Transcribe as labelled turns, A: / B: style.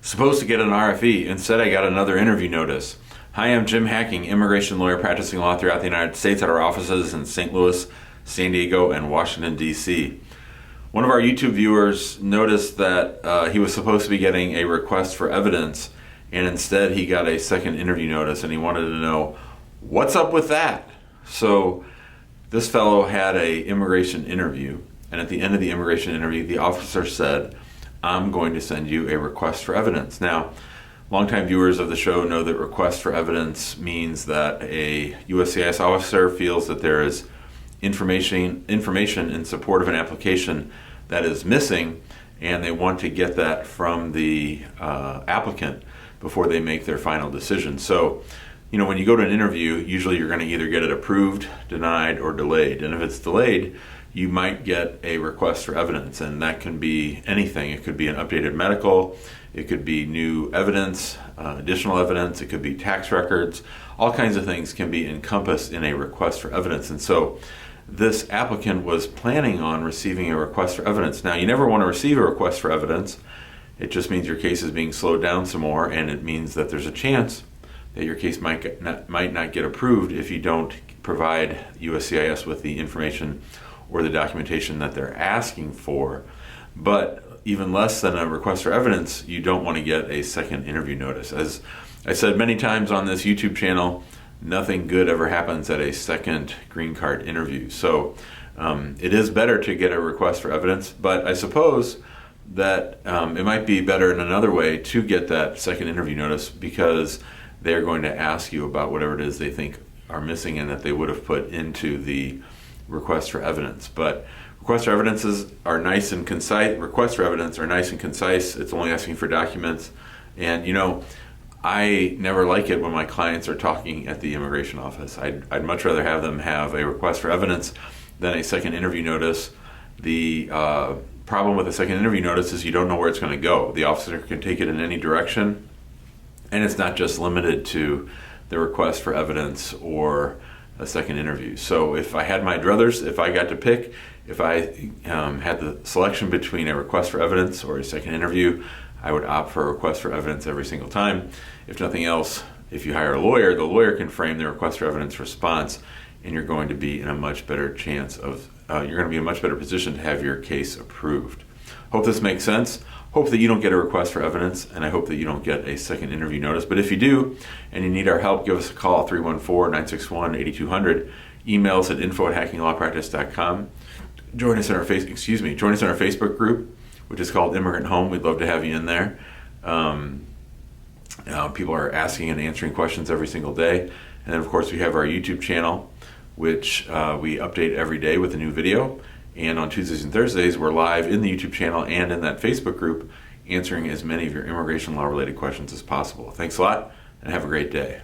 A: Supposed to get an RFE. Instead, I got another interview notice. Hi, I'm Jim Hacking, immigration lawyer practicing law throughout the United States at our offices in St. Louis, San Diego, and Washington, D.C. One of our YouTube viewers noticed that he was supposed to be getting a request for evidence, and instead he got a second interview notice, and he wanted to know, what's up with that? So this fellow had an immigration interview, and at the end of the immigration interview, the officer said, I'm going to send you a request for evidence. Now, longtime viewers of the show know that request for evidence means that a USCIS officer feels that there is information in support of an application that is missing, and they want to get that from the applicant before they make their final decision. So, you know, when you go to an interview, usually you're going to either get it approved, denied, or delayed. And if it's delayed, you might get a request for evidence, and that can be anything. It could be an updated medical, it could be new evidence, additional evidence, it could be tax records. All kinds of things can be encompassed in a request for evidence. And so this applicant was planning on receiving a request for evidence. Now, you never want to receive a request for evidence. It just means your case is being slowed down some more, and it means that there's a chance that your case might not get approved if you don't provide USCIS with the information or the documentation that they're asking for. But even less than a request for evidence, you don't want to get a second interview notice. As I said many times on this YouTube channel, nothing good ever happens at a second green card interview. So it is better to get a request for evidence, but I suppose that it might be better in another way to get that second interview notice, because they're going to ask you about whatever it is they think are missing and that they would have put into the request for evidence. But requests for evidences are nice and concise. Requests for evidence are nice and concise. It's only asking for documents. And you know, I never like it when my clients are talking at the immigration office. I'd much rather have them have a request for evidence than a second interview notice. The problem with a second interview notice is you don't know where it's going to go. The officer can take it in any direction, and it's not just limited to the request for evidence or a second interview. So if I had my druthers, if I got to pick, if I had the selection between a request for evidence or a second interview, I would opt for a request for evidence every single time. If nothing else, if you hire a lawyer, the lawyer can frame the request for evidence response, and you're going to be in a much better chance of, you're going to be in a much better position to have your case approved. Hope this makes sense. Hope that you don't get a request for evidence, and I hope that you don't get a second interview notice. But if you do, and you need our help, give us a call, 314-961-8200. Email us at info@hackinglawpractice.com. Join us in our Facebook group, which is called Immigrant Home. We'd love to have you in there. People are asking and answering questions every single day. And then, of course, we have our YouTube channel, which we update every day with a new video. And on Tuesdays and Thursdays, we're live in the YouTube channel and in that Facebook group, answering as many of your immigration law related questions as possible. Thanks a lot, and have a great day.